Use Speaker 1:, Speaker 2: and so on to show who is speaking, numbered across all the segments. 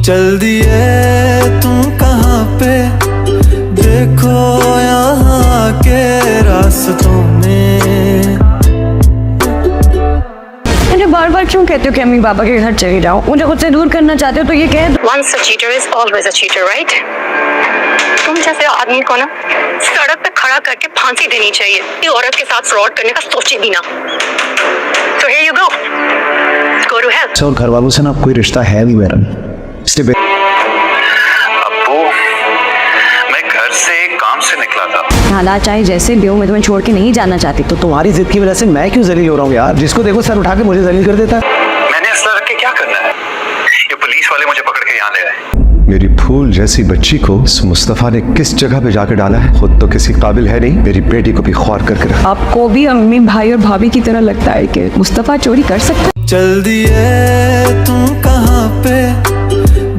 Speaker 1: चल दिए तुम कहाँ पे, देखो यहाँ के रास्तों में।
Speaker 2: मुझे बार बार क्यों कहते हो कि अम्मी पापा के घर चली जाओ? मुझे खुद से दूर करना चाहते हो तो ये कह दो।
Speaker 3: Once a cheater is always a cheater, right? तुम जैसे आदमी को ना सड़क पे खड़ा करके फांसी देनी चाहिए। ये औरत के साथ फ्रॉड करने का सोचे भी ना। So here you go. Go to hell.
Speaker 4: और घर वालों से ना कोई रिश्ता है भी मेरा।
Speaker 5: अब्बू, मैं घर से काम से निकला था।
Speaker 2: हालात चाहे जैसे भी हो, मैं तुम्हें छोड़ के नहीं जाना चाहती।
Speaker 4: तो तुम्हारी जिद की वजह से मैं क्यों जलील हो रहा हूँ यार? जिसको देखो सर उठा के मुझे जलील कर देता है।
Speaker 5: मैंने असला रख के क्या करना है? ये पुलिस वाले मुझे पकड़ के यहाँ ले आए।
Speaker 6: मेरी फूल जैसी बच्ची को इस मुस्तफा ने किस जगह पे जाके डाला है? खुद तो किसी काबिल है नहीं, मेरी बेटी को भी ख्वार करके रखा।
Speaker 2: आपको भी अम्मी भाई और भाभी की तरह लगता है कि मुस्तफा चोरी कर सकता है?
Speaker 1: चल दिए तुम कहाँ पे,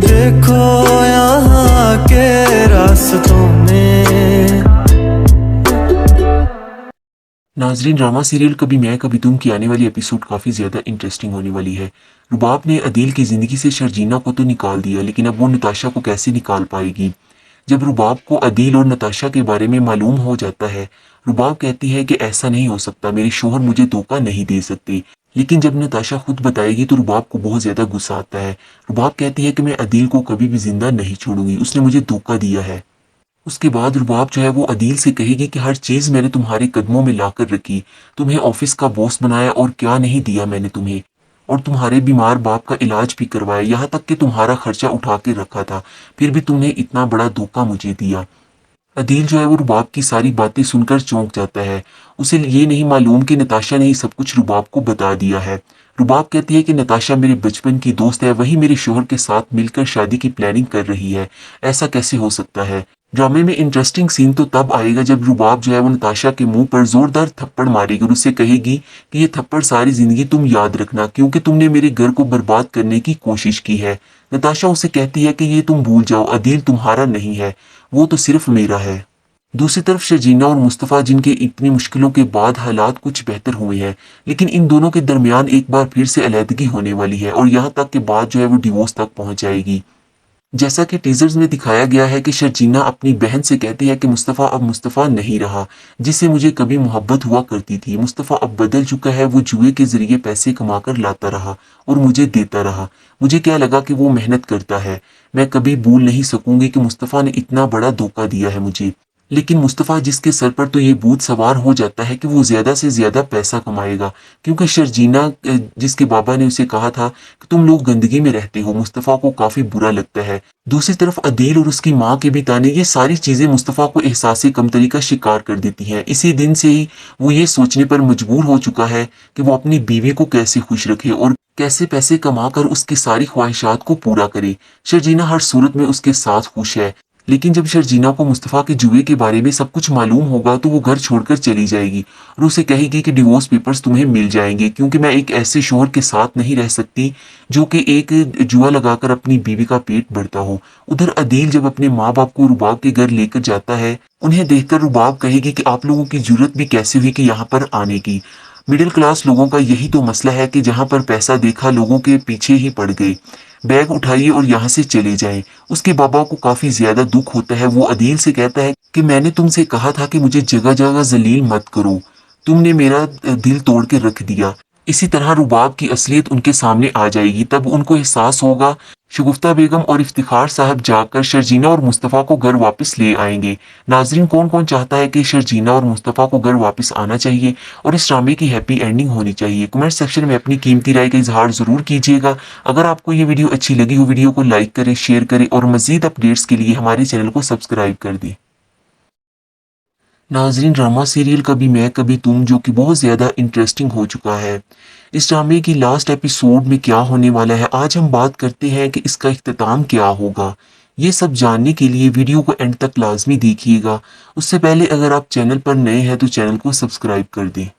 Speaker 1: देखो यहाँ के रास्तों में।
Speaker 7: नाजरीन, ड्रामा सीरियल कभी मैं कभी तुम की आने वाली एपिसोड काफ़ी ज़्यादा इंटरेस्टिंग होने वाली है। रुबाब ने अदील की ज़िंदगी से शर्जीना को तो निकाल दिया, लेकिन अब वो नताशा को कैसे निकाल पाएगी? जब रुबाब को अदील और नताशा के बारे में मालूम हो जाता है, रुबाब कहती है कि ऐसा नहीं हो सकता, मेरे शोहर मुझे धोखा नहीं दे सकते। लेकिन जब नताशा खुद बताएगी तो रुबाब को बहुत ज़्यादा गुस्सा आता है। रुबाब कहती है कि मैं अदील को कभी भी जिंदा नहीं छोड़ूंगी, उसने मुझे धोखा दिया है। उसके बाद रुबाब जो है वो अदील से कहेगी कि हर चीज़ मैंने तुम्हारे कदमों में ला कर रखी, तुम्हें ऑफिस का बॉस बनाया और क्या नहीं दिया मैंने तुम्हें, और तुम्हारे बीमार बाप का इलाज भी करवाया, यहाँ तक कि तुम्हारा खर्चा उठा के रखा था, फिर भी तुमने इतना बड़ा धोखा मुझे दिया। अदील जो है वो रुबाब की सारी बातें सुनकर चौंक जाता है। उसे ये नहीं मालूम कि नताशा ने ही सब कुछ रुबाब को बता दिया है। रुबाब कहती है कि नताशा मेरे बचपन की दोस्त है, वही मेरे शोहर के साथ मिलकर शादी की प्लानिंग कर रही है, ऐसा कैसे हो सकता है? ड्रामे में इंटरेस्टिंग सीन तो तब आएगा जब रुबाब जो है वो नताशा के मुंह पर जोरदार थप्पड़ मारेगी और उससे कहेगी कि ये थप्पड़ सारी जिंदगी तुम याद रखना, क्योंकि तुमने मेरे घर को बर्बाद करने की कोशिश की है। नताशा उसे कहती है कि ये तुम भूल जाओ, अदील तुम्हारा नहीं है, वो तो सिर्फ मेरा है। दूसरी तरफ शर्जीना और मुस्तफ़ा, जिनके इतनी मुश्किलों के बाद हालात कुछ बेहतर हुए हैं, लेकिन इन दोनों के दरमियान एक बार फिर से अलहदगी होने वाली है और यहाँ तक के बाद जो है वो डिवोर्स तक पहुँच जाएगी। जैसा कि टीजर्स में दिखाया गया है कि शर्जीना अपनी बहन से कहती है कि मुस्तफ़ा अब मुस्तफ़ा नहीं रहा जिससे मुझे कभी मोहब्बत हुआ करती थी, मुस्तफ़ा अब बदल चुका है, वो जुए के ज़रिए पैसे कमाकर लाता रहा और मुझे देता रहा, मुझे क्या लगा कि वो मेहनत करता है, मैं कभी भूल नहीं सकूंगी कि मुस्तफ़ा ने इतना बड़ा धोखा दिया है मुझे। लेकिन मुस्तफ़ा जिसके सर पर तो ये भूत सवार हो जाता है कि वो ज़्यादा से ज़्यादा पैसा कमाएगा, क्योंकि शर्जीना जिसके बाबा ने उसे कहा था कि तुम लोग गंदगी में रहते हो, मुस्तफ़ा को काफ़ी बुरा लगता है। दूसरी तरफ अदील और उसकी माँ के भी ताने, ये सारी चीज़ें मुस्तफ़ा को एहसास कमतरी का शिकार कर देती हैं। इसी दिन से ही वो ये सोचने पर मजबूर हो चुका है कि वो अपनी बीवी को कैसे खुश रखे और कैसे पैसे कमा कर उसकी सारी ख्वाहिशात को पूरा करे। शर्जीना हर सूरत में उसके साथ खुश है, लेकिन जब शर्जीना को मुस्तफ़ा के जुए के बारे में सब कुछ मालूम होगा तो वो घर छोड़कर चली जाएगी और उसे कहेगी कि डिवोर्स पेपर्स तुम्हें मिल जाएंगे, क्योंकि मैं एक ऐसे शोहर के साथ नहीं रह सकती जो कि एक जुआ लगाकर अपनी बीवी का पेट भरता हो। उधर अदील जब अपने माँ बाप को रुबाब के घर लेकर जाता है, उन्हें देखकर रुबाब कहेगी कि आप लोगों की जरूरत भी कैसे हुई कि यहाँ पर आने की। मिडिल क्लास लोगों का यही तो मसला है कि जहाँ पर पैसा देखा लोगों के पीछे ही पड़ गए, बैग उठाइए और यहाँ से चले जाएं। उसके बाबा को काफ़ी ज़्यादा दुख होता है। वो अदील से कहता है कि मैंने तुमसे कहा था कि मुझे जगह जगह जलील मत करो, तुमने मेरा दिल तोड़ के रख दिया। इसी तरह रुबाब की असलियत उनके सामने आ जाएगी, तब उनको एहसास होगा। शगुफ्ता बेगम और इफ्तिखार साहब जाकर शर्जीना और मुस्तफ़ा को घर वापस ले आएंगे। नाजरीन, कौन कौन चाहता है कि शर्जीना और मुस्तफ़ा को घर वापस आना चाहिए और इस ड्रामे की हैप्पी एंडिंग होनी चाहिए? कमेंट सेक्शन में अपनी कीमती राय का इजहार ज़रूर कीजिएगा। अगर आपको ये वीडियो अच्छी लगी हो, वीडियो को लाइक करें, शेयर करें और मज़ीद अपडेट्स के लिए हमारे चैनल को सब्सक्राइब कर दें। नाजरीन, ड्रामा सीरियल कभी मैं कभी तुम, जो कि बहुत ज़्यादा इंटरेस्टिंग हो चुका है, इस ड्रामे की लास्ट एपिसोड में क्या होने वाला है, आज हम बात करते हैं कि इसका इख्तिताम क्या होगा। ये सब जानने के लिए वीडियो को एंड तक लाजमी देखिएगा। उससे पहले अगर आप चैनल पर नए हैं तो चैनल को सब्सक्राइब कर दें।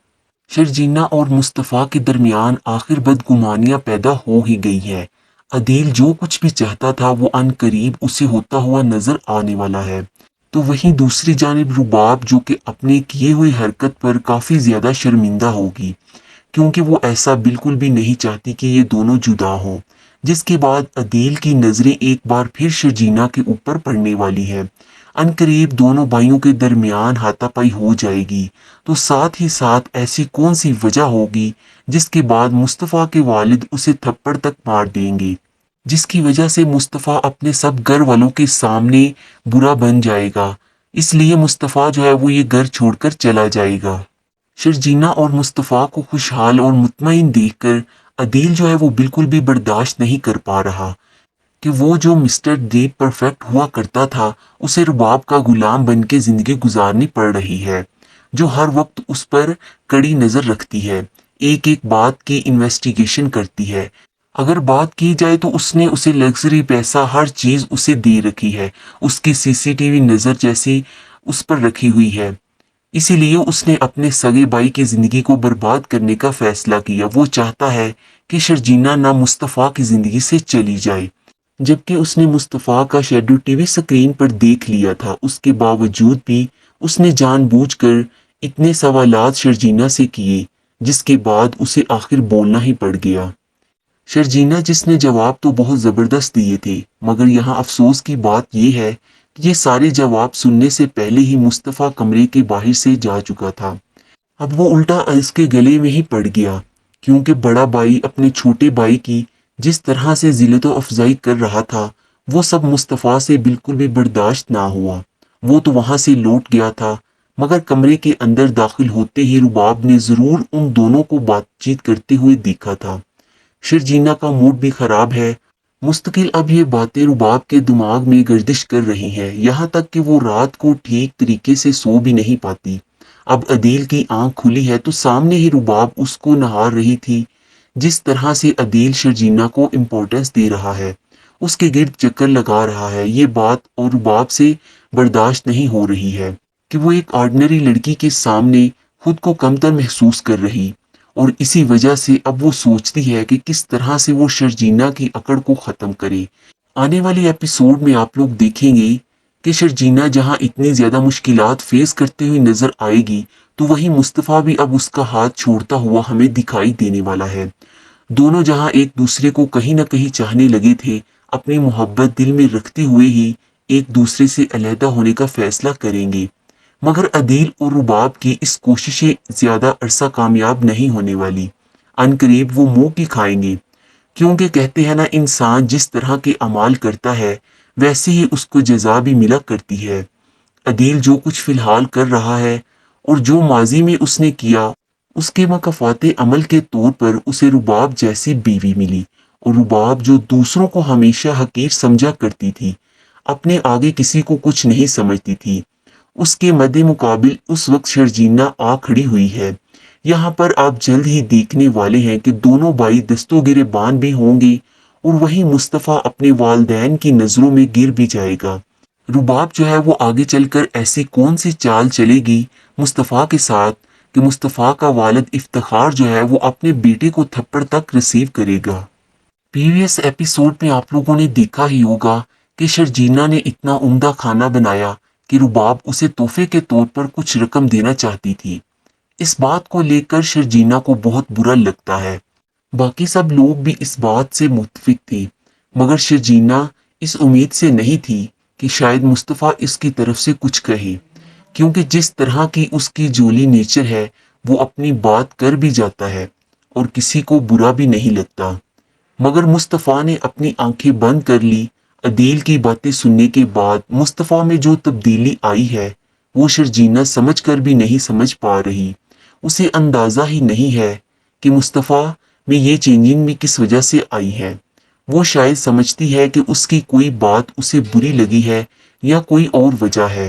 Speaker 7: शर्जीना और मुस्तफ़ा के दरमियान आखिर बदगुमानियाँ पैदा हो ही गई है। अदील जो कुछ भी चाहता था वो अनकरीब उसे होता हुआ नजर आने वाला है, तो वहीं दूसरी जानिब रुबाब जो कि अपने किए हुए हरकत पर काफ़ी ज़्यादा शर्मिंदा होगी, क्योंकि वो ऐसा बिल्कुल भी नहीं चाहती कि ये दोनों जुदा हों। जिसके बाद अदील की नज़रें एक बार फिर शर्जीना के ऊपर पड़ने वाली है। अनकरीब दोनों भाइयों के दरमियान हाथापाई हो जाएगी। तो साथ ही साथ ऐसी कौन सी वजह होगी जिसके बाद मुस्तफ़ा के वालिद उसे थप्पड़ तक मार देंगे, जिसकी वजह से मुस्तफ़ा अपने सब घर वालों के सामने बुरा बन जाएगा। इसलिए मुस्तफ़ा जो है वो ये घर छोड़कर चला जाएगा। शर्जीना और मुस्तफ़ा को खुशहाल और मुतमईन देखकर अदील जो है वो बिल्कुल भी बर्दाश्त नहीं कर पा रहा कि वो जो मिस्टर दीप परफेक्ट हुआ करता था उसे रुबाब का गुलाम बन के ज़िंदगी गुजारनी पड़ रही है, जो हर वक्त उस पर कड़ी नज़र रखती है, एक एक बात की इन्वेस्टिगेशन करती है। अगर बात की जाए तो उसने उसे लग्जरी, पैसा, हर चीज़ उसे दे रखी है, उसकी सीसीटीवी नज़र जैसी उस पर रखी हुई है। इसीलिए उसने अपने सगे भाई की ज़िंदगी को बर्बाद करने का फैसला किया। वो चाहता है कि शर्जीना ना मुस्तफ़ा की ज़िंदगी से चली जाए, जबकि उसने मुस्तफ़ा का शेड्यूल टीवी स्क्रीन पर देख लिया था। उसके बावजूद भी उसने जानबूझकर इतने सवालात शर्जीना से किए, जिसके बाद उसे आखिर बोलना ही पड़ गया। शर्जीना जिसने जवाब तो बहुत ज़बरदस्त दिए थे, मगर यहाँ अफसोस की बात यह है कि ये सारे जवाब सुनने से पहले ही मुस्तफ़ा कमरे के बाहर से जा चुका था। अब वो उल्टा इसके गले में ही पड़ गया, क्योंकि बड़ा भाई अपने छोटे भाई की जिस तरह से जिल्लत अफजाई कर रहा था वो सब मुस्तफ़ा से बिल्कुल भी बर्दाश्त ना हुआ। वो तो वहाँ से लौट गया था, मगर कमरे के अंदर दाखिल होते ही रुबाब ने ज़रूर उन दोनों को बातचीत करते हुए देखा था। शर्जीना का मूड भी ख़राब है। मुस्तकिल अब ये बातें रुबाब के दिमाग में गर्दिश कर रही हैं, यहाँ तक कि वो रात को ठीक तरीके से सो भी नहीं पाती। अब अदील की आंख खुली है तो सामने ही रुबाब उसको नहार रही थी। जिस तरह से अदील शर्जीना को इम्पोर्टेंस दे रहा है, उसके गिर्द चक्कर लगा रहा है, ये बात और रुबाब से बर्दाश्त नहीं हो रही है कि वो एक ऑर्डिनरी लड़की के सामने खुद को कमतर महसूस कर रही। और इसी वजह से अब वो सोचती है कि किस तरह से वो शर्जीना की अकड़ को ख़त्म करे। आने वाले एपिसोड में आप लोग देखेंगे कि शर्जीना जहां इतनी ज़्यादा मुश्किलात फेस करते हुए नज़र आएगी, तो वहीं मुस्तफ़ा भी अब उसका हाथ छोड़ता हुआ हमें दिखाई देने वाला है। दोनों जहां एक दूसरे को कहीं ना कहीं चाहने लगे थे, अपनी मोहब्बत दिल में रखते हुए ही एक दूसरे से अलहदा होने का फैसला करेंगे, मगर अदील और रुबाब की इस कोशिशें ज़्यादा अरसा कामयाब नहीं होने वाली। अनकरीब वो मुंह की खाएंगे, क्योंकि कहते हैं ना, इंसान जिस तरह के अमाल करता है वैसे ही उसको जज़ा भी मिला करती है। अदील जो कुछ फ़िलहाल कर रहा है और जो माजी में उसने किया, उसके मकफ़ाते अमल के तौर पर उसे रुबाब जैसी बीवी मिली। और रुबाब जो दूसरों को हमेशा हकीर समझा करती थी, अपने आगे किसी को कुछ नहीं समझती थी, उसके मद्दे मुकाबिल उस वक्त शर्जीना आ खड़ी हुई है। यहाँ पर आप जल्द ही देखने वाले हैं कि दोनों भाई दस्तों गिरेबान भी होंगे और वहीं मुस्तफ़ा अपने वालिदैन की नज़रों में गिर भी जाएगा। रुबाब जो है वो आगे चलकर ऐसी कौन सी चाल चलेगी मुस्तफ़ा के साथ कि मुस्तफ़ा का वालिद इफ्तिखार जो है वो अपने बेटे को थप्पड़ तक रिसीव करेगा। प्रीवियस एपिसोड में आप लोगों ने देखा ही होगा कि शर्जीना ने इतना उम्दा खाना बनाया कि रुबाब उसे तोहफे के तौर पर कुछ रकम देना चाहती थी। इस बात को लेकर शर्जीना को बहुत बुरा लगता है। बाकी सब लोग भी इस बात से मुत्तफिक थे, मगर शर्जीना इस उम्मीद से नहीं थी कि शायद मुस्तफ़ा इसकी तरफ से कुछ कहे, क्योंकि जिस तरह की उसकी जोली नेचर है वो अपनी बात कर भी जाता है और किसी को बुरा भी नहीं लगता। मगर मुस्तफ़ा ने अपनी आंखें बंद कर ली। अदील की बातें सुनने के बाद मुस्तफ़ा में जो तब्दीली आई है वो शर्जीना समझ कर भी नहीं समझ पा रही। उसे अंदाज़ा ही नहीं है कि मुस्तफ़ा में ये चेंजिंग भी किस वजह से आई है। वो शायद समझती है कि उसकी कोई बात उसे बुरी लगी है या कोई और वजह है।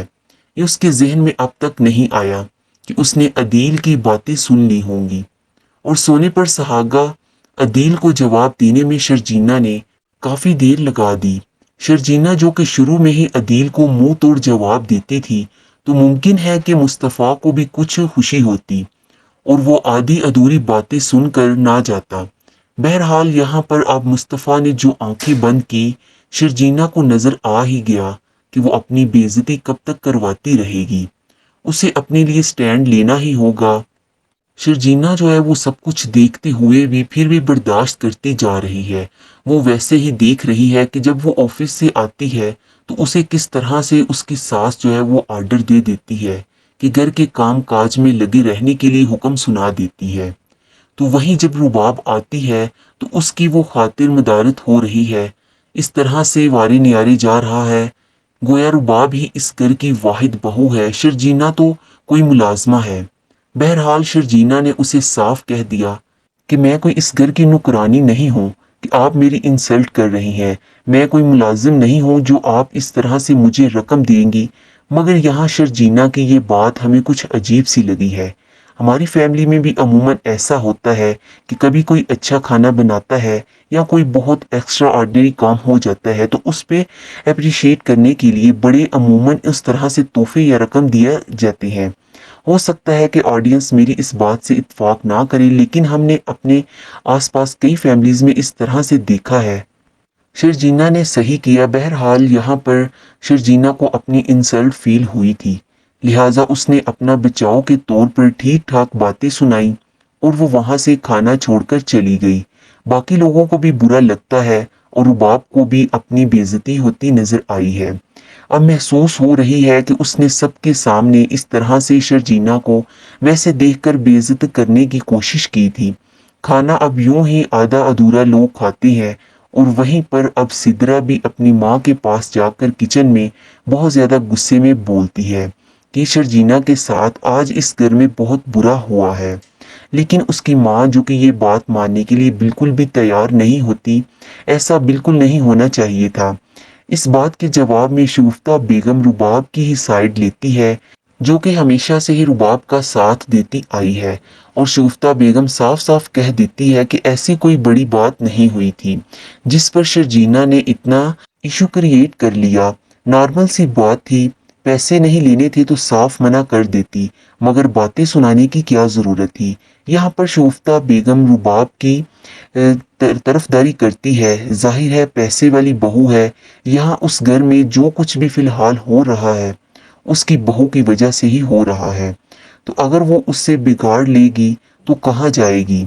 Speaker 7: ये उसके जहन में अब तक नहीं आया कि उसने अदील की बातें सुन ली होंगी। और सोने पर सुहागा अदील को जवाब देने में शर्जीना ने काफ़ी देर लगा दी। शर्जीना जो कि शुरू में ही अदील को मुंह तोड़ जवाब देती थी, तो मुमकिन है कि मुस्तफ़ा को भी कुछ खुशी होती और वो आधी अधूरी बातें सुनकर ना जाता। बहरहाल यहाँ पर अब मुस्तफ़ा ने जो आंखें बंद की, शर्जीना को नज़र आ ही गया कि वो अपनी बेइज्जती कब तक करवाती रहेगी। उसे अपने लिए स्टैंड लेना ही होगा शर्जीना जो है वो सब कुछ देखते हुए भी फिर भी बर्दाश्त करती जा रही है। वो वैसे ही देख रही है कि जब वो ऑफिस से आती है तो उसे किस तरह से उसकी सास जो है वो आर्डर दे देती है कि घर के काम काज में लगे रहने के लिए हुक्म सुना देती है। तो वहीं जब रुबाब आती है तो उसकी वो खातिर मदारत हो रही है। इस तरह से वारे नियारे जा रहा है गोया रुबाब ही इस घर की वाहिद बहू है, शर्जीना तो कोई मुलाजमा है। बहरहाल शर्जीना ने उसे साफ कह दिया कि मैं कोई इस घर की नुकरानी नहीं हूँ कि आप मेरी इंसल्ट कर रही हैं। मैं कोई मुलाजिम नहीं हूँ जो आप इस तरह से मुझे रकम देंगी। मगर यहाँ शर्जीना की ये बात हमें कुछ अजीब सी लगी है। हमारी फैमिली में भी अमूमन ऐसा होता है कि कभी कोई अच्छा खाना बनाता है या कोई बहुत एक्स्ट्रा ऑर्डिनरी काम हो जाता है तो उस पे अप्रिशिएट करने के लिए बड़े अमूमन उस तरह से तोहफे या रकम दिया जाते हैं। हो सकता है कि ऑडियंस मेरी इस बात से इत्फाक ना करे, लेकिन हमने अपने आसपास कई फैमिलीज में इस तरह से देखा है। शर्जीना ने सही किया। बहरहाल यहाँ पर शर्जीना को अपनी इंसल्ट फील हुई थी, लिहाजा उसने अपना बचाव के तौर पर ठीक ठाक बातें सुनाई और वो वहाँ से खाना छोड़कर चली गई। बाकी लोगों को भी बुरा लगता है और रुबाब को भी अपनी बेइज्जती होती नजर आई है। अब महसूस हो रही है कि उसने सबके सामने इस तरह से शर्जीना को वैसे देखकर बेइज्जत करने की कोशिश की थी। खाना अब यूं ही आधा अधूरा लोग खाते हैं और वहीं पर अब सिद्रा भी अपनी माँ के पास जाकर किचन में बहुत ज़्यादा गुस्से में बोलती है कि शर्जीना के साथ आज इस घर में बहुत बुरा हुआ है। लेकिन उसकी माँ जो कि ये बात मानने के लिए बिल्कुल भी तैयार नहीं होती, ऐसा बिल्कुल नहीं होना चाहिए था। इस बात के जवाब में शगुफ्ता बेगम रुबाब की ही साइड लेती है, जो कि हमेशा से ही रुबाब का साथ देती आई है, और शगुफ्ता बेगम साफ साफ कह देती है कि ऐसी कोई बड़ी बात नहीं हुई थी जिस पर शर्जीना ने इतना इशू क्रिएट कर लिया। नॉर्मल सी बात थी, पैसे नहीं लेने थे तो साफ मना कर देती, मगर बातें सुनाने की क्या ज़रूरत थी। यहाँ पर शगुफ्ता बेगम रुबाब की तरफदारी करती है। जाहिर है पैसे वाली बहू है, यहाँ उस घर में जो कुछ भी फिलहाल हो रहा है उसकी बहू की वजह से ही हो रहा है, तो अगर वो उससे बिगाड़ लेगी तो कहाँ जाएगी।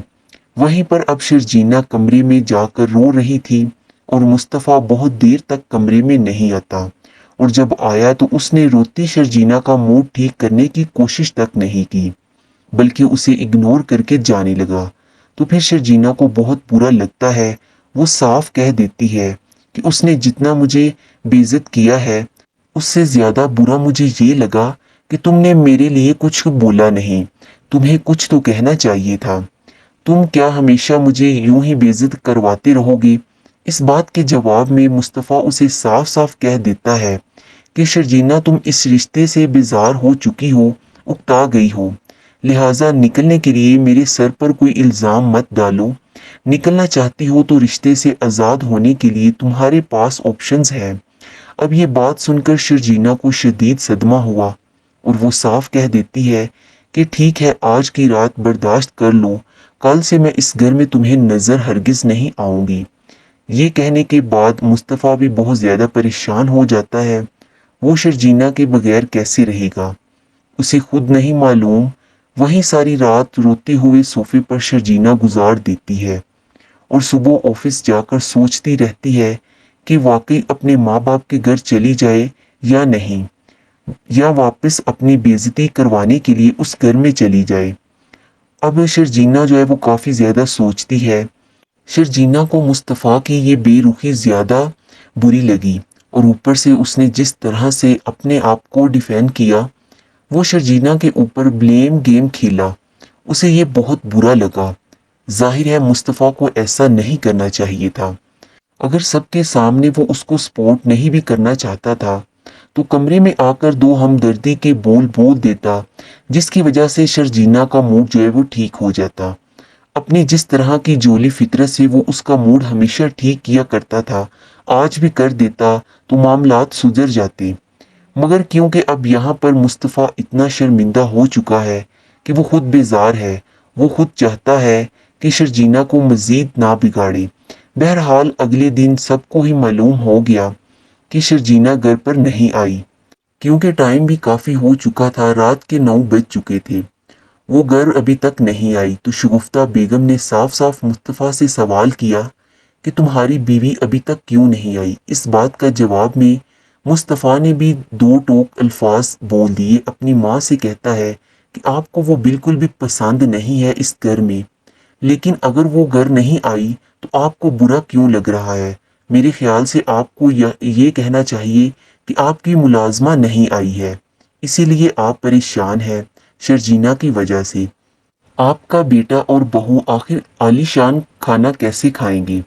Speaker 7: वहीं पर अब शर्जीना कमरे में जाकर रो रही थी और मुस्तफ़ा बहुत देर तक कमरे में नहीं आता, और जब आया तो उसने रोती शर्जीना का मूड ठीक करने की कोशिश तक नहीं की, बल्कि उसे इग्नोर करके जाने लगा। तो फिर शर्जीना को बहुत बुरा लगता है। वो साफ कह देती है कि उसने जितना मुझे बेइज्जत किया है उससे ज़्यादा बुरा मुझे ये लगा कि तुमने मेरे लिए कुछ बोला नहीं। तुम्हें कुछ तो कहना चाहिए था। तुम क्या हमेशा मुझे यूं ही बेइज्जत करवाते रहोगे। इस बात के जवाब में मुस्तफ़ा उसे साफ साफ कह देता है कि शर्जीना तुम इस रिश्ते से बेजार हो चुकी हो, उकता गई हो, लिहाजा निकलने के लिए मेरे सर पर कोई इल्ज़ाम मत डालो। निकलना चाहती हो तो रिश्ते से आज़ाद होने के लिए तुम्हारे पास ऑप्शंस हैं। अब ये बात सुनकर शर्जीना को शदीद सदमा हुआ और वो साफ कह देती है कि ठीक है, आज की रात बर्दाश्त कर लो, कल से मैं इस घर में तुम्हें नज़र हरगिज़ नहीं आऊँगी। ये कहने के बाद मुस्तफ़ा भी बहुत ज़्यादा परेशान हो जाता है। वो शर्जीना के बगैर कैसे रहेगा, उसे खुद नहीं मालूम। वहीं सारी रात रोते हुए सोफे पर शर्जीना गुजार देती है और सुबह ऑफिस जाकर सोचती रहती है कि वाकई अपने माँ बाप के घर चली जाए या नहीं, या वापस अपनी बेइज्जती करवाने के लिए उस घर में चली जाए। अब शर्जीना जो है वो काफ़ी ज़्यादा सोचती है। शर्जीना को मुस्तफ़ा की ये बेरुखी ज़्यादा बुरी लगी और ऊपर से उसने जिस तरह से अपने आप को डिफेंड किया, वो शर्जीना के ऊपर ब्लेम गेम खेला, उसे ये बहुत बुरा लगा। जाहिर है मुस्तफ़ा को ऐसा नहीं करना चाहिए था। अगर सबके सामने वो उसको सपोर्ट नहीं भी करना चाहता था तो कमरे में आकर दो हमदर्दी के बोल बोल देता, जिसकी वजह से शर्जीना का मूड जो है वो ठीक हो जाता। अपनी जिस तरह की जोली फितरत से वो उसका मूड हमेशा ठीक किया करता था, आज भी कर देता तो मामलात सुधर जाते। मगर क्योंकि अब यहाँ पर मुस्तफ़ा इतना शर्मिंदा हो चुका है कि वो खुद बेजार है, वो खुद चाहता है कि शर्जीना को मज़ीद ना बिगाड़े। बहरहाल अगले दिन सबको ही मालूम हो गया कि शर्जीना घर पर नहीं आई, क्योंकि टाइम भी काफ़ी हो चुका था, रात के 9 बज चुके थे वो घर अभी तक नहीं आई तो शगुफ्ता बेगम ने साफ साफ मुस्तफ़ा से सवाल किया कि तुम्हारी बीवी अभी तक क्यों नहीं आई। इस बात का जवाब में मुस्तफ़ा ने भी दो टोक अल्फाज बोल दिए। अपनी माँ से कहता है कि आपको वो बिल्कुल भी पसंद नहीं है इस घर में, लेकिन अगर वो घर नहीं आई तो आपको बुरा क्यों लग रहा है। मेरे ख्याल से आपको ये कहना चाहिए कि आपकी मुलाजमा नहीं आई है, इसीलिए आप परेशान हैं शर्जीना की वजह से। आपका बेटा और बहू आखिर आलीशान खाना कैसे खाएंगे।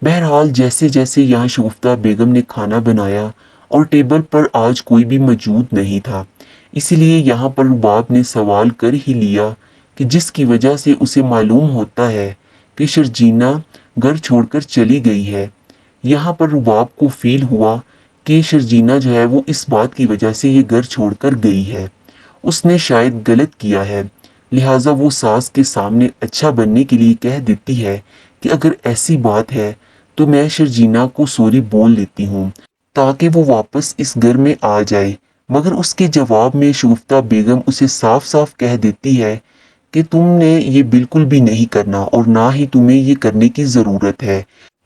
Speaker 7: बहरहाल जैसे जैसे यहाँ शगुफ्ता बेगम ने खाना बनाया और टेबल पर आज कोई भी मौजूद नहीं था, इसीलिए यहाँ पर रुबाब ने सवाल कर ही लिया कि जिसकी वजह से उसे मालूम होता है कि शर्जीना घर छोड़कर चली गई है। यहाँ पर रुबाब को फील हुआ कि शर्जीना जो है वो इस बात की वजह से ये घर छोड़कर गई है, उसने शायद गलत किया है, लिहाजा वो सास के सामने अच्छा बनने के लिए कह देती है कि अगर ऐसी बात है तो मैं शर्जीना को सॉरी बोल लेती हूँ ताकि वो वापस इस घर में आ जाए। मगर उसके जवाब में शगुफ्ता बेगम उसे साफ साफ कह देती है कि तुमने ये बिल्कुल भी नहीं करना और ना ही तुम्हें ये करने की ज़रूरत है,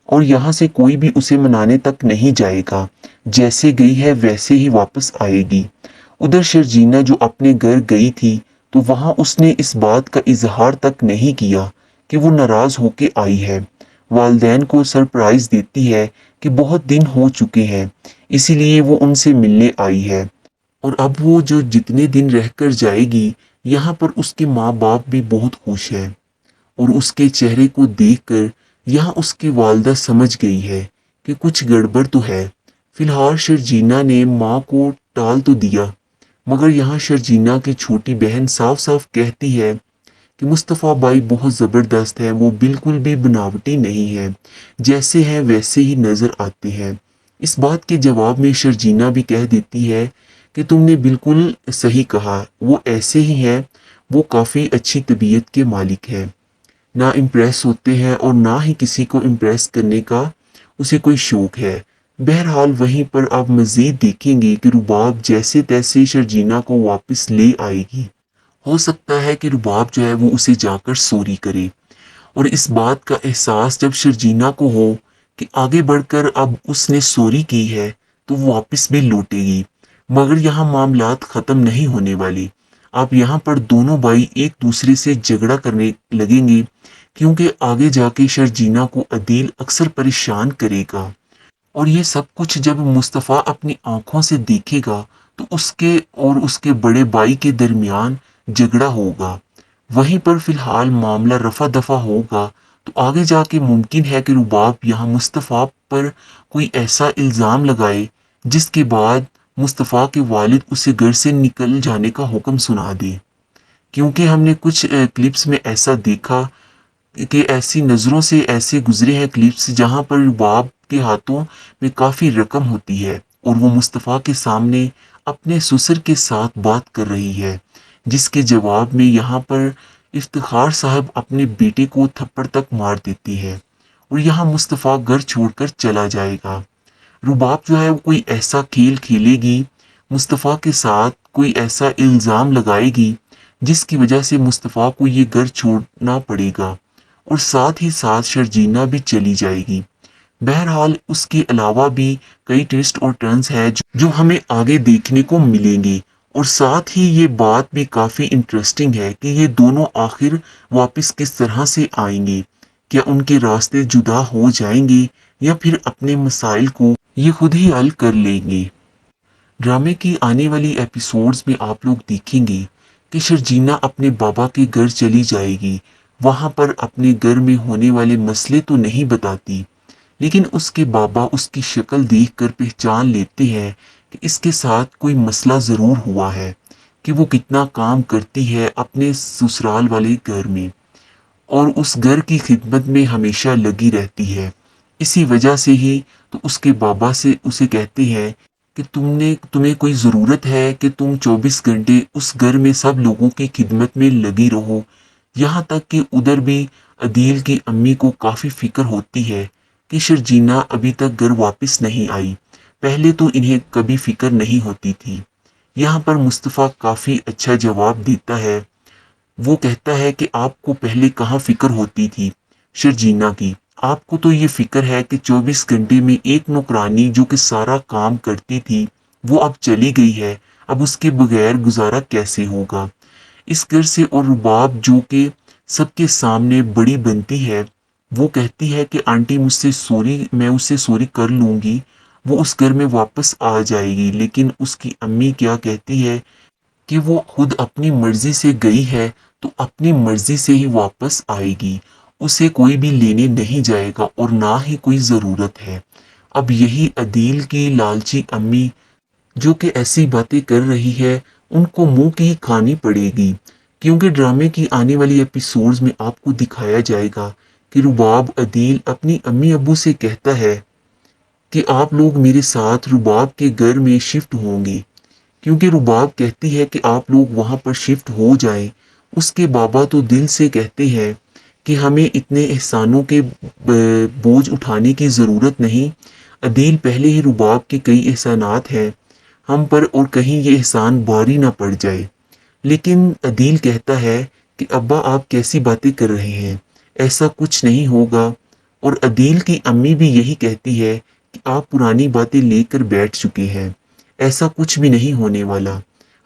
Speaker 7: और यहाँ से कोई भी उसे मनाने तक नहीं जाएगा, जैसे गई है वैसे ही वापस आएगी। उधर शर्जीना जो अपने घर गई थी तो वहाँ उसने इस बात का इजहार तक नहीं किया कि वो नाराज़ होके आई है। वालदैन को सरप्राइज देती है कि बहुत दिन हो चुके हैं, इसीलिए वो उनसे मिलने आई है, और अब वो जो जितने दिन रहकर जाएगी यहाँ पर उसके माँ बाप भी बहुत खुश हैं। और उसके चेहरे को देखकर यहाँ उसकी वालदा समझ गई है कि कुछ गड़बड़ तो है। फिलहाल शर्जीना ने माँ को टाल तो दिया, मगर यहाँ शर्जीना की छोटी बहन साफ साफ कहती है कि मुस्तफ़ा भाई बहुत ज़बरदस्त है, वो बिल्कुल भी बनावटी नहीं है, जैसे हैं वैसे ही नज़र आते हैं। इस बात के जवाब में शर्जीना भी कह देती है कि तुमने बिल्कुल सही कहा, वो ऐसे ही हैं, वो काफ़ी अच्छी तबीयत के मालिक हैं, ना इम्प्रेस होते हैं और ना ही किसी को इम्प्रेस करने का उसे कोई शौक है। बहरहाल वहीं पर आप मज़ीद देखेंगे कि रुबाब जैसे तैसे शर्जीना को वापस ले आएगी। हो सकता है कि रुबाब जो है वो उसे जाकर सॉरी करे, और इस बात का एहसास जब शर्जीना को हो कि आगे बढ़कर अब उसने सॉरी की है तो वो वापस भी लौटेगी। मगर यहाँ मामलात ख़त्म नहीं होने वाले। आप यहाँ पर दोनों भाई एक दूसरे से झगड़ा करने लगेंगे, क्योंकि आगे जाके शर्जीना को अदील अक्सर परेशान करेगा, और ये सब कुछ जब मुस्तफ़ा अपनी आंखों से देखेगा तो उसके और उसके बड़े भाई के दरमियान झगड़ा होगा। वहीं पर फिलहाल मामला रफा दफा होगा तो आगे जाके मुमकिन है कि रुबाब यहाँ मुस्तफ़ा पर कोई ऐसा इल्ज़ाम लगाए जिसके बाद मुस्तफ़ा के वालिद उसे घर से निकल जाने का हुक्म सुना दे। क्योंकि हमने कुछ क्लिप्स में ऐसा देखा कि ऐसी नज़रों से ऐसे गुजरे हैं क्लिप्स जहाँ पर रुबाब के हाथों में काफ़ी रकम होती है और वो मुस्तफ़ा के सामने अपने ससुर के साथ बात कर रही है, जिसके जवाब में यहाँ पर इफ्तिखार साहब अपने बेटे को थप्पड़ तक मार देती है, और यहाँ मुस्तफ़ा घर छोड़कर चला जाएगा। रुबाब जो है वो कोई ऐसा खेल खेलेगी, मुस्तफ़ा के साथ कोई ऐसा इल्ज़ाम लगाएगी जिसकी वजह से मुस्तफ़ा को ये घर छोड़ना पड़ेगा, और साथ ही साथ शर्जीना भी चली जाएगी। बहरहाल उसके अलावा भी कई ट्विस्ट और टर्न्स हैं जो हमें आगे देखने को मिलेंगे, और साथ ही ये बात भी काफ़ी इंटरेस्टिंग है कि ये दोनों आखिर वापस किस तरह से आएंगे। क्या उनके रास्ते जुदा हो जाएंगे या फिर अपने मसाइल को ये खुद ही हल कर लेंगे। ड्रामे की आने वाली एपिसोड्स में आप लोग देखेंगे कि शर्जीना अपने बाबा के घर चली जाएगी। वहाँ पर अपने घर में होने वाले मसले तो नहीं बताती, लेकिन उसके बाबा उसकी शक्ल देखकर पहचान लेते हैं कि इसके साथ कोई मसला ज़रूर हुआ है, कि वो कितना काम करती है अपने ससुराल वाले घर में और उस घर की खिदमत में हमेशा लगी रहती है। इसी वजह से ही तो उसके बाबा से उसे कहते हैं कि तुम्हें कोई ज़रूरत है कि तुम 24 घंटे उस घर में सब लोगों की खिदमत में लगी रहो। यहाँ तक कि उधर भी अदील की अम्मी को काफ़ी फिक्र होती है कि शर्जीना अभी तक घर वापस नहीं आई। पहले तो इन्हें कभी फिक्र नहीं होती थी। यहाँ पर मुस्तफ़ा काफ़ी अच्छा जवाब देता है, وہ کہتا ہے کہ آپ کو پہلے کہاں فکر ہوتی تھی شرجینا کی، آپ کو تو یہ فکر ہے کہ 24 گھنٹے میں ایک نوکرانی جو کہ سارا کام کرتی تھی وہ اب چلی گئی ہے، اب اس کے بغیر گزارا کیسے ہوگا اس گھر سے۔ اور رباب جو کہ سب کے سامنے بڑی بنتی ہے، وہ کہتی ہے کہ آنٹی مجھ سے سوری، میں اس سے سوری کر لوں گی، وہ اس گھر میں واپس آ جائے گی۔ لیکن اس کی امی کیا کہتی ہے کہ وہ خود اپنی مرضی سے گئی ہے تو اپنی مرضی سے ہی واپس آئے گی، اسے کوئی بھی لینے نہیں جائے گا اور نہ ہی کوئی ضرورت ہے۔ اب یہی عدیل کی لالچی امی جو کہ ایسی باتیں کر رہی ہے ان کو منہ کی کھانی پڑے گی، کیونکہ ڈرامے کی آنے والی ایپیسوڈز میں آپ کو دکھایا جائے گا کہ رباب عدیل اپنی امی ابو سے کہتا ہے کہ آپ لوگ میرے ساتھ رباب کے گھر میں شفٹ ہوں گے، کیونکہ رباب کہتی ہے کہ آپ لوگ وہاں پر شفٹ ہو جائیں۔ اس کے بابا تو دل سے کہتے ہیں کہ ہمیں اتنے احسانوں کے بوجھ اٹھانے کی ضرورت نہیں، عدیل پہلے ہی رباب کے کئی احسانات ہیں ہم پر، اور کہیں یہ احسان بھاری نہ پڑ جائے۔ لیکن عدیل کہتا ہے کہ ابا آپ کیسی باتیں کر رہے ہیں، ایسا کچھ نہیں ہوگا۔ اور عدیل کی امی بھی یہی کہتی ہے کہ آپ پرانی باتیں لے کر بیٹھ چکے ہیں، ایسا کچھ بھی نہیں ہونے والا،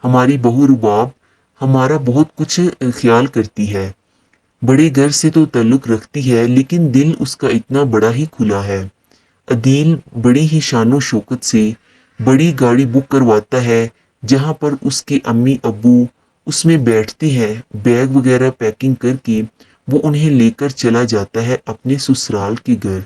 Speaker 7: ہماری بہو رباب ہمارا بہت کچھ خیال کرتی ہے، بڑے گھر سے تو تعلق رکھتی ہے لیکن دل اس کا اتنا بڑا ہی کھلا ہے۔ عدیل بڑی ہی شان و شوکت سے بڑی گاڑی بک کرواتا ہے جہاں پر اس کے امی ابو اس میں بیٹھتے ہیں، بیگ وغیرہ پیکنگ کر کے وہ انہیں لے کر چلا جاتا ہے اپنے سسرال کے گھر۔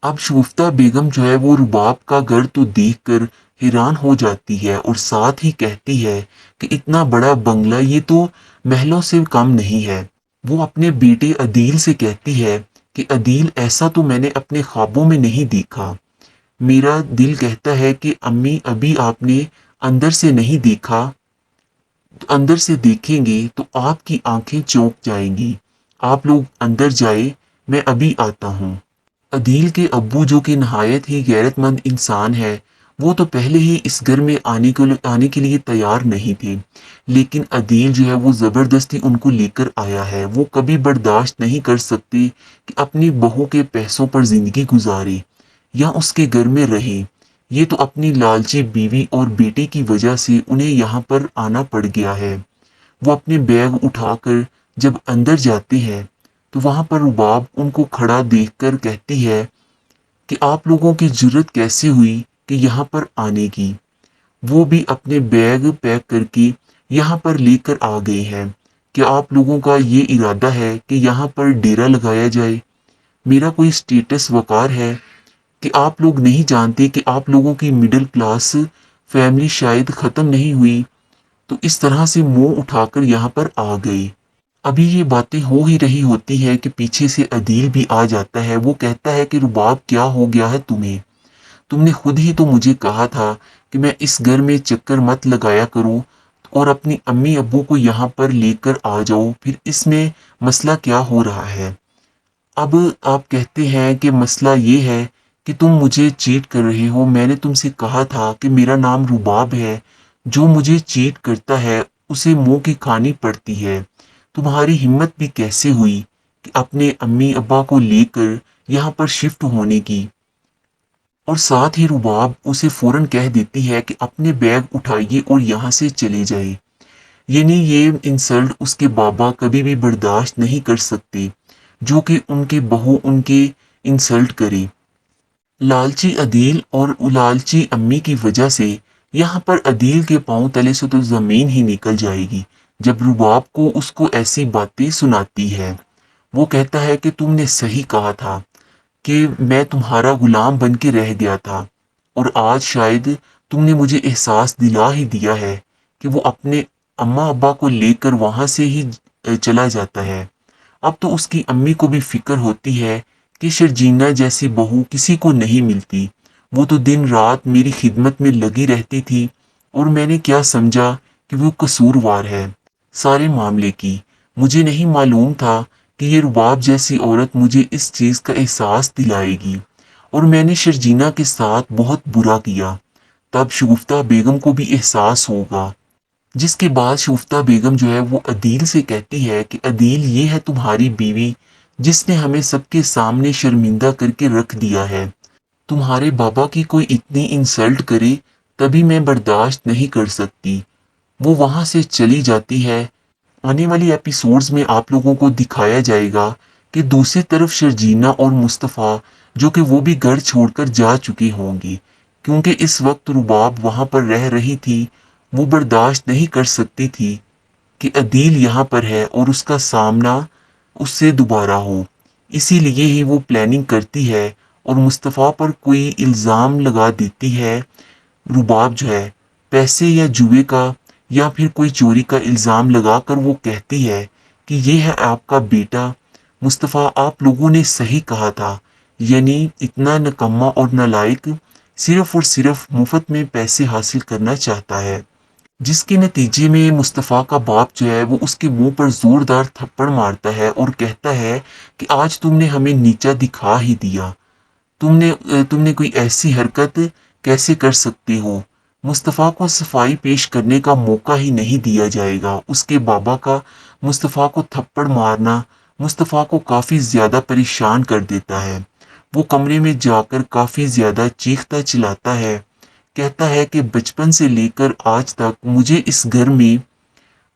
Speaker 7: اب شگفتہ بیگم جو ہے وہ رباب کا گھر تو دیکھ کر حیران ہو جاتی ہے اور ساتھ ہی کہتی ہے کہ اتنا بڑا بنگلہ یہ تو محلوں سے کم نہیں ہے۔ وہ اپنے بیٹے عدیل سے کہتی ہے کہ عدیل ایسا تو میں نے اپنے خوابوں میں نہیں دیکھا، میرا دل کہتا ہے کہ امی ابھی آپ نے اندر سے نہیں دیکھا، اندر سے دیکھیں گے تو آپ کی آنکھیں چونک جائیں گی، آپ لوگ اندر جائے، میں ابھی آتا ہوں۔ عدیل کے ابو جو کہ نہایت ہی غیرت مند انسان ہے، وہ تو پہلے ہی اس گھر میں آنے کے لیے تیار نہیں تھے، لیکن عدیل جو ہے وہ زبردستی ان کو لے کر آیا ہے۔ وہ کبھی برداشت نہیں کر سکتے کہ اپنی بہو کے پیسوں پر زندگی گزارے یا اس کے گھر میں رہے، یہ تو اپنی لالچی بیوی اور بیٹے کی وجہ سے انہیں یہاں پر آنا پڑ گیا ہے۔ وہ اپنے بیگ اٹھا کر جب اندر جاتے ہیں تو وہاں پر رباب ان کو کھڑا دیکھ کر کہتی ہے کہ آپ لوگوں کی جرت کیسے ہوئی کہ یہاں پر آنے کی؟ وہ بھی اپنے بیگ پیک کر کے یہاں پر لے کر آ گئے ہیں، کہ آپ لوگوں کا یہ ارادہ ہے کہ یہاں پر ڈیرا لگایا جائے؟ میرا کوئی سٹیٹس وقار ہے کہ آپ لوگ نہیں جانتے کہ آپ لوگوں کی مڈل کلاس فیملی شاید ختم نہیں ہوئی، تو اس طرح سے منہ اٹھا کر یہاں پر آ گئے۔ ابھی یہ باتیں ہو ہی رہی ہوتی ہے کہ پیچھے سے عدیل بھی آ جاتا ہے۔ وہ کہتا ہے کہ رباب کیا ہو گیا ہے تمہیں، تم نے خود ہی تو مجھے کہا تھا کہ میں اس گھر میں چکر مت لگایا کروں اور اپنی امی ابو کو یہاں پر لے کر آ جاؤ، پھر اس میں مسئلہ کیا ہو رہا ہے؟ اب آپ کہتے ہیں کہ مسئلہ یہ ہے کہ تم مجھے چیٹ کر رہے ہو، میں نے تم سے کہا تھا کہ میرا نام رباب ہے، جو مجھے چیٹ کرتا ہے اسے منہ کی کھانی پڑتی ہے۔ تمہاری ہمت بھی کیسے ہوئی کہ اپنے امی ابا کو لے کر یہاں پر شفٹ ہونے کی؟ اور ساتھ ہی رباب اسے فوراً کہہ دیتی ہے کہ اپنے بیگ اٹھائیے اور یہاں سے چلے جائے۔ یعنی یہ انسلٹ اس کے بابا کبھی بھی برداشت نہیں کر سکتے، جو کہ ان کے بہو ان کے انسلٹ کرے۔ لالچی عدیل اور لالچی امی کی وجہ سے یہاں پر عدیل کے پاؤں تلے سے تو زمین ہی نکل جائے گی جب رباب کو اس کو ایسی باتیں سناتی ہے۔ وہ کہتا ہے کہ تم نے صحیح کہا تھا کہ میں تمہارا غلام بن کے رہ گیا تھا، اور آج شاید تم نے مجھے احساس دلا ہی دیا ہے کہ وہ اپنے اماں ابا کو لے کر وہاں سے ہی چلا جاتا ہے۔ اب تو اس کی امی کو بھی فکر ہوتی ہے کہ شرجینا جیسی بہو کسی کو نہیں ملتی، وہ تو دن رات میری خدمت میں لگی رہتی تھی، اور میں نے کیا سمجھا کہ وہ قصوروار ہے سارے معاملے کی۔ مجھے نہیں معلوم تھا کہ یہ رباب جیسی عورت مجھے اس چیز کا احساس دلائے گی، اور میں نے شرجینا کے ساتھ بہت برا کیا۔ تب شگفتہ بیگم کو بھی احساس ہوگا जिसके बाद शूफ्ता बेगम जो है वो अदील से कहती है कि अदील, ये है तुम्हारी बीवी जिसने हमें सबके सामने शर्मिंदा करके रख दिया है। तुम्हारे बाबा की कोई इतनी इंसल्ट करे तभी मैं बर्दाश्त नहीं कर सकती। वो वहाँ से चली जाती है। आने वाली एपिसोड्स में आप लोगों को दिखाया जाएगा कि दूसरी तरफ शर्जीना और मुस्तफ़ा जो कि वो भी घर छोड़कर जा चुकी होंगी, क्योंकि इस वक्त रुबाब वहाँ पर रह रही थी। वो बर्दाश्त नहीं कर सकती थी कि अदील यहाँ पर है और उसका सामना उससे दोबारा हो। इसीलिए ही वो प्लानिंग करती है और मुस्तफ़ा पर कोई इल्ज़ाम लगा देती है। रुबाब जो है पैसे या जुए का या फिर कोई चोरी का इल्ज़ाम लगाकर वो कहती है कि ये है आपका बेटा। मुस्तफ़ा, आप लोगों ने सही कहा था, यानी इतना निकम्मा और नालायक सिर्फ और सिर्फ मुफ्त में पैसे हासिल करना चाहता है। जिसके नतीजे में मुस्तफ़ा का बाप जो है वो उसके मुंह पर ज़ोरदार थप्पड़ मारता है और कहता है कि आज तुमने हमें नीचा दिखा ही दिया। तुमने कोई ऐसी हरकत कैसे कर सकते हो। मुस्तफ़ा को सफाई पेश करने का मौका ही नहीं दिया जाएगा। उसके बाबा का मुस्तफ़ा को थप्पड़ मारना मुस्तफ़ा को काफ़ी ज़्यादा परेशान कर देता है। वो कमरे में जाकर काफ़ी ज़्यादा चीखता चिल्लाता है, कहता है कि बचपन से लेकर आज तक मुझे इस घर में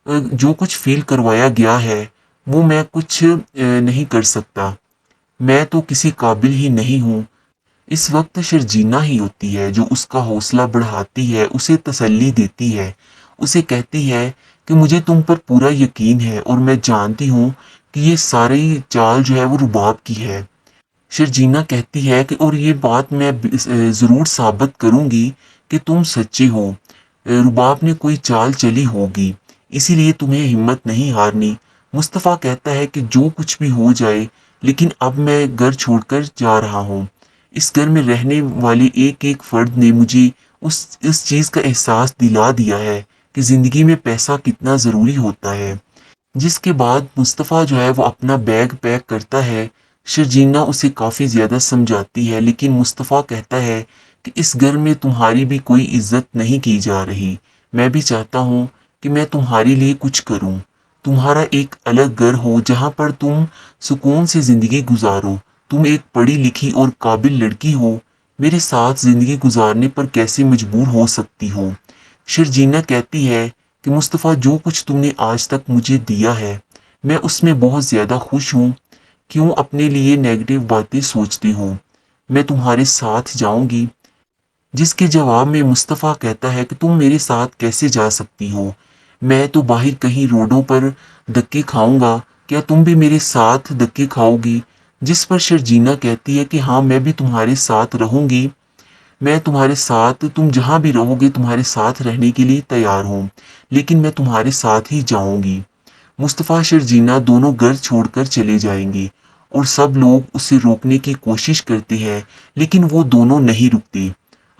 Speaker 7: जो कुछ फील करवाया गया है वो मैं कुछ नहीं कर सकता। मैं तो किसी काबिल ही नहीं हूँ। इस वक्त शर्जीना ही होती है जो उसका हौसला बढ़ाती है, उसे तसल्ली देती है, उसे कहती है कि मुझे तुम पर पूरा यकीन है और मैं जानती हूँ कि ये सारी चाल जो है वो रुबाब की है। शर्जीना कहती है कि और ये बात मैं ज़रूर साबित करूँगी कि तुम सच्चे हो। रुबाब ने कोई चाल चली होगी, इसीलिए तुम्हें हिम्मत नहीं हारनी। मुस्तफ़ा कहता है कि जो कुछ भी हो जाए, लेकिन अब मैं घर छोड़कर जा रहा हूँ। इस घर में रहने वाले एक एक फर्द ने मुझे इस चीज़ का एहसास दिला दिया है कि ज़िंदगी में पैसा कितना ज़रूरी होता है। जिसके बाद मुस्तफ़ा जो है वो अपना बैग पैक करता है। शर्जीना उसे काफ़ी ज़्यादा समझाती है, लेकिन मुस्तफ़ा कहता है कि इस घर में तुम्हारी भी कोई इज्जत नहीं की जा रही। मैं भी चाहता हूँ कि मैं तुम्हारे लिए कुछ करूँ, तुम्हारा एक अलग घर हो जहाँ पर तुम सुकून से ज़िंदगी गुजारो। तुम एक पढ़ी लिखी और काबिल लड़की हो, मेरे साथ ज़िंदगी गुजारने पर कैसे मजबूर हो सकती हो। शर्जीना कहती है कि मुस्तफ़ा, जो कुछ तुमने आज तक मुझे दिया है मैं उसमें बहुत ज़्यादा खुश हूँ। क्यों अपने लिए नेगेटिव बातें सोचती हो, मैं तुम्हारे साथ जाऊंगी। जिसके जवाब में मुस्तफ़ा कहता है कि तुम मेरे साथ कैसे जा सकती हो, मैं तो बाहर कहीं रोडों पर धक्के खाऊंगा, क्या तुम भी मेरे साथ धक्के खाओगी। जिस पर शर्जीना कहती है कि हाँ, मैं भी तुम्हारे साथ रहूंगी, मैं तुम्हारे साथ, तुम जहाँ भी रहोगे तुम्हारे साथ रहने के लिए तैयार हूँ, लेकिन मैं तुम्हारे साथ ही जाऊंगी। मुस्तफ़ा शर्जीना दोनों घर छोड़कर चले जाएंगे और सब लोग उसे रोकने की कोशिश करते हैं, लेकिन वो दोनों नहीं रुकते।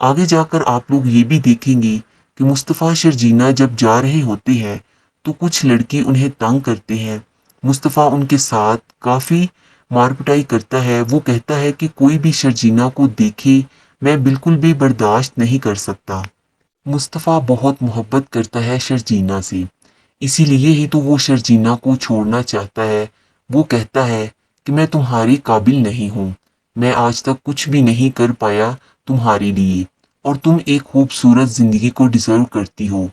Speaker 7: आगे जाकर आप लोग ये भी देखेंगे कि मुस्तफ़ा शर्जीना जब जा रहे होते हैं तो कुछ लड़के उन्हें तंग करते हैं। मुस्तफ़ा उनके साथ काफ़ी मारपिटाई करता है। वो कहता है कि कोई भी शर्जीना को देखे मैं बिल्कुल भी बर्दाश्त नहीं कर सकता। मुस्तफ़ा बहुत मोहब्बत करता है शर्जीना से, इसीलिए ही तो वो शर्जीना को छोड़ना चाहता है। वो कहता है कि मैं तुम्हारी काबिल नहीं हूँ, मैं आज तक कुछ भी नहीं कर पाया तुम्हारे लिए, और तुम एक खूबसूरत ज़िंदगी को डिज़र्व करती हो,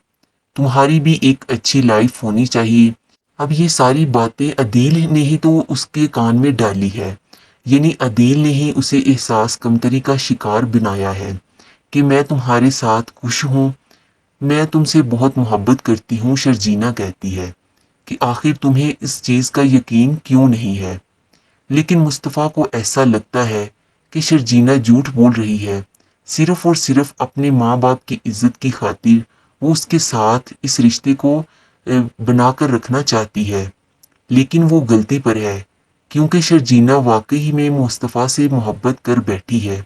Speaker 7: तुम्हारी भी एक अच्छी लाइफ होनी चाहिए। अब ये सारी बातें अदील ने ही तो उसके कान में डाली है, यानी अदील ने ही उसे एहसास कमतरी का शिकार बनाया है कि मैं तुम्हारे साथ खुश हूँ, मैं तुमसे बहुत मोहब्बत करती हूँ। शर्जीना कहती है कि आखिर तुम्हें इस चीज़ का यकीन क्यों नहीं है, लेकिन मुस्तफ़ा को ऐसा लगता है कि शर्जीना झूठ बोल रही है। सिर्फ़ और सिर्फ अपने माँ बाप की इज़्ज़त की खातिर वो उसके साथ इस रिश्ते को बनाकर रखना चाहती है, लेकिन वो गलती पर है, क्योंकि शर्जीना वाकई में मुस्तफ़ा से मोहब्बत कर बैठी है।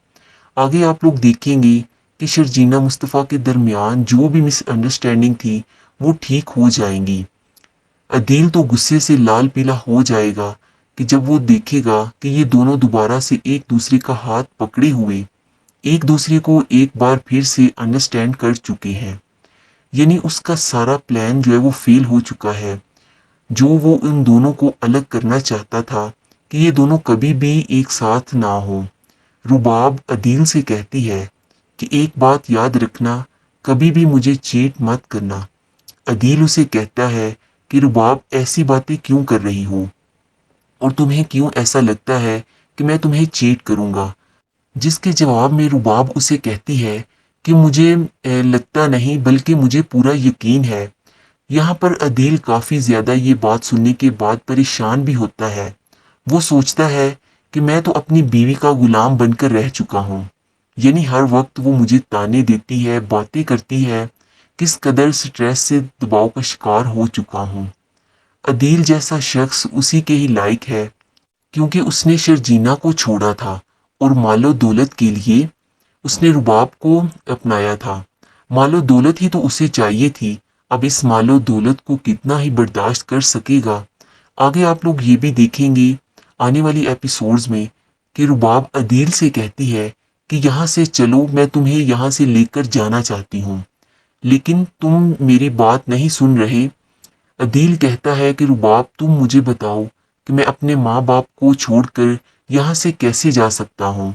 Speaker 7: आगे आप लोग देखेंगे कि शर्जीना मुस्तफ़ा के दरमियान जो भी मिसअंडरस्टैंडिंग थी वो ठीक हो जाएंगी। अदील तो गुस्से से लाल पीला हो जाएगा कि जब वो देखेगा कि ये दोनों दोबारा से एक दूसरे का हाथ पकड़े हुए एक दूसरे को एक बार फिर से अंडरस्टैंड कर चुके हैं। یعنی اس کا سارا پلان جو ہے وہ فیل ہو چکا ہے، جو وہ ان دونوں کو الگ کرنا چاہتا تھا کہ یہ دونوں کبھی بھی ایک ساتھ نہ ہوں۔ رباب عدیل سے کہتی ہے کہ ایک بات یاد رکھنا، کبھی بھی مجھے چیٹ مت کرنا۔ عدیل اسے کہتا ہے کہ رباب ایسی باتیں کیوں کر رہی ہو اور تمہیں کیوں ایسا لگتا ہے کہ میں تمہیں چیٹ کروں گا، جس کے جواب میں رباب اسے کہتی ہے کہ مجھے لگتا نہیں بلکہ مجھے پورا یقین ہے۔ یہاں پر عدیل کافی زیادہ یہ بات سننے کے بعد پریشان بھی ہوتا ہے۔ وہ سوچتا ہے کہ میں تو اپنی بیوی کا غلام بن کر رہ چکا ہوں، یعنی ہر وقت وہ مجھے تانے دیتی ہے، باتیں کرتی ہے، کس قدر سٹریس سے دباؤ کا شکار ہو چکا ہوں۔ عدیل جیسا شخص اسی کے ہی لائق ہے، کیونکہ اس نے شرجینا کو چھوڑا تھا اور مال و دولت کے لیے اس نے رباب کو اپنایا تھا۔ مال و دولت ہی تو اسے چاہیے تھی، اب اس مال و دولت کو کتنا ہی برداشت کر سکے گا۔ آگے آپ لوگ یہ بھی دیکھیں گے آنے والی ایپیسوڈز میں کہ رباب عدیل سے کہتی ہے کہ یہاں سے چلو، میں تمہیں یہاں سے لے کر جانا چاہتی ہوں، لیکن تم میری بات نہیں سن رہے۔ عدیل کہتا ہے کہ رباب تم مجھے بتاؤ کہ میں اپنے ماں باپ کو چھوڑ کر یہاں سے کیسے جا سکتا ہوں؟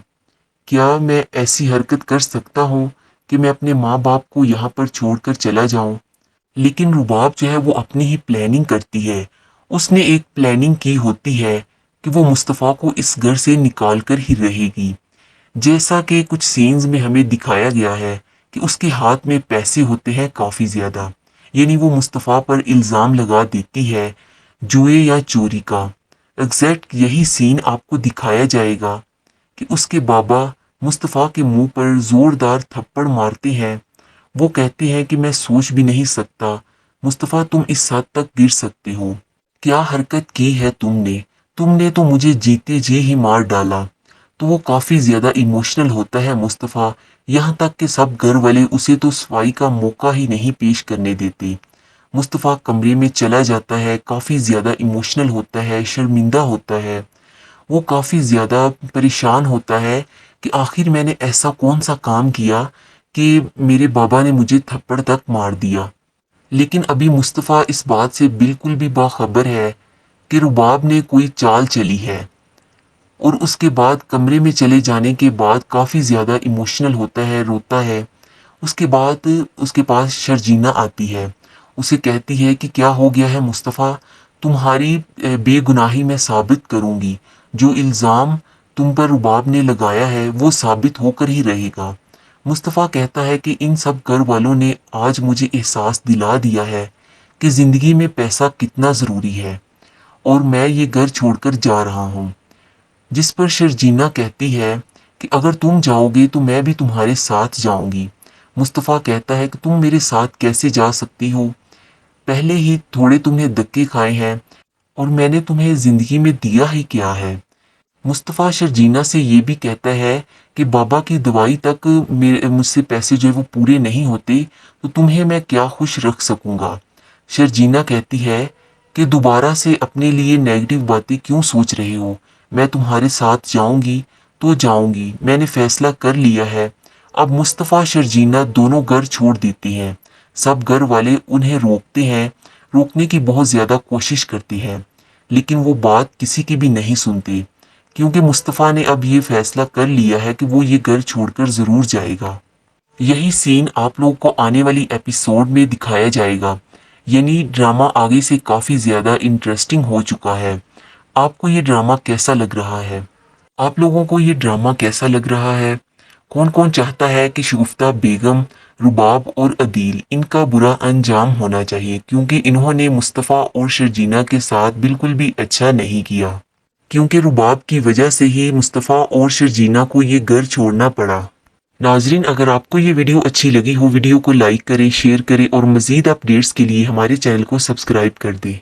Speaker 7: کیا میں ایسی حرکت کر سکتا ہوں کہ میں اپنے ماں باپ کو یہاں پر چھوڑ کر چلا جاؤں؟ لیکن رباب جو ہے وہ اپنی ہی پلاننگ کرتی ہے۔ اس نے ایک پلاننگ کی ہوتی ہے کہ وہ مصطفیٰ کو اس گھر سے نکال کر ہی رہے گی، جیسا کہ کچھ سینز میں ہمیں دکھایا گیا ہے کہ اس کے ہاتھ میں پیسے ہوتے ہیں کافی زیادہ، یعنی وہ مصطفیٰ پر الزام لگا دیتی ہے جوئے یا چوری کا۔ ایگزیکٹ یہی سین آپ کو دکھایا جائے گا کہ اس کے بابا مصطفیٰ کے منہ پر زوردار تھپڑ مارتے ہیں۔ وہ کہتے ہیں کہ میں سوچ بھی نہیں سکتا مصطفیٰ تم اس حد تک گر سکتے ہو، کیا حرکت کی ہے تم نے تو مجھے جیتے جی ہی مار ڈالا۔ تو وہ کافی زیادہ ایموشنل ہوتا ہے مصطفیٰ، یہاں تک کہ سب گھر والے اسے تو صفائی کا موقع ہی نہیں پیش کرنے دیتے۔ مصطفیٰ کمرے میں چلا جاتا ہے، کافی زیادہ ایموشنل ہوتا ہے، شرمندہ ہوتا ہے، وہ کافی زیادہ پریشان ہوتا ہے کہ آخر میں نے ایسا کون سا کام کیا کہ میرے بابا نے مجھے تھپڑ تک مار دیا۔ لیکن ابھی مصطفیٰ اس بات سے بالکل بھی باخبر ہے کہ رباب نے کوئی چال چلی ہے، اور اس کے بعد کمرے میں چلے جانے کے بعد کافی زیادہ ایموشنل ہوتا ہے، روتا ہے۔ اس کے بعد اس کے پاس شرجینا آتی ہے، اسے کہتی ہے کہ کیا ہو گیا ہے مصطفیٰ، تمہاری بے گناہی میں ثابت کروں گی، جو الزام تم پر رباب نے لگایا ہے وہ ثابت ہو کر ہی رہے گا۔ مصطفیٰ کہتا ہے کہ ان سب گھر والوں نے آج مجھے احساس دلا دیا ہے کہ زندگی میں پیسہ کتنا ضروری ہے، اور میں یہ گھر چھوڑ کر جا رہا ہوں۔ جس پر شرجینا کہتی ہے کہ اگر تم جاؤ گے تو میں بھی تمہارے ساتھ جاؤں گی۔ مصطفیٰ کہتا ہے کہ تم میرے ساتھ کیسے جا سکتی ہو، پہلے ہی تھوڑے تم نے دھکے کھائے ہیں اور میں نے تمہیں زندگی میں دیا ہی کیا ہے۔ مصطفیٰ شرجینا سے یہ بھی کہتا ہے کہ بابا کی دوائی تک مجھ سے پیسے جو ہے وہ پورے نہیں ہوتے تو تمہیں میں کیا خوش رکھ سکوں گا۔ شرجینا کہتی ہے کہ دوبارہ سے اپنے لیے نیگیٹو باتیں کیوں سوچ رہے ہو، میں تمہارے ساتھ جاؤں گی تو جاؤں گی، میں نے فیصلہ کر لیا ہے۔ اب مصطفیٰ شرجینا دونوں گھر چھوڑ دیتے ہیں، سب گھر والے انہیں روکتے ہیں، روکنے کی بہت زیادہ کوشش کرتے ہیں، لیکن وہ بات کسی کی بھی نہیں سنتے، کیونکہ مصطفیٰ نے اب یہ فیصلہ کر لیا ہے کہ وہ یہ گھر چھوڑ کر ضرور جائے گا۔ یہی سین آپ لوگ کو آنے والی ایپیسوڈ میں دکھایا جائے گا، یعنی ڈرامہ آگے سے کافی زیادہ انٹرسٹنگ ہو چکا ہے۔ آپ کو یہ ڈرامہ کیسا لگ رہا ہے؟ آپ لوگوں کو یہ ڈرامہ کیسا لگ رہا ہے؟ کون کون چاہتا ہے کہ شگفتہ بیگم، رباب اور عدیل ان کا برا انجام ہونا چاہیے، کیونکہ انہوں نے مصطفیٰ اور شرجینا کے ساتھ بالکل بھی اچھا نہیں کیا، کیونکہ رباب کی وجہ سے ہی مصطفیٰ اور شرجینا کو یہ گھر چھوڑنا پڑا۔ ناظرین، اگر آپ کو یہ ویڈیو اچھی لگی ہو، ویڈیو کو لائک کریں، شیئر کریں اور مزید اپڈیٹس کے لیے ہمارے چینل کو سبسکرائب کر دیں۔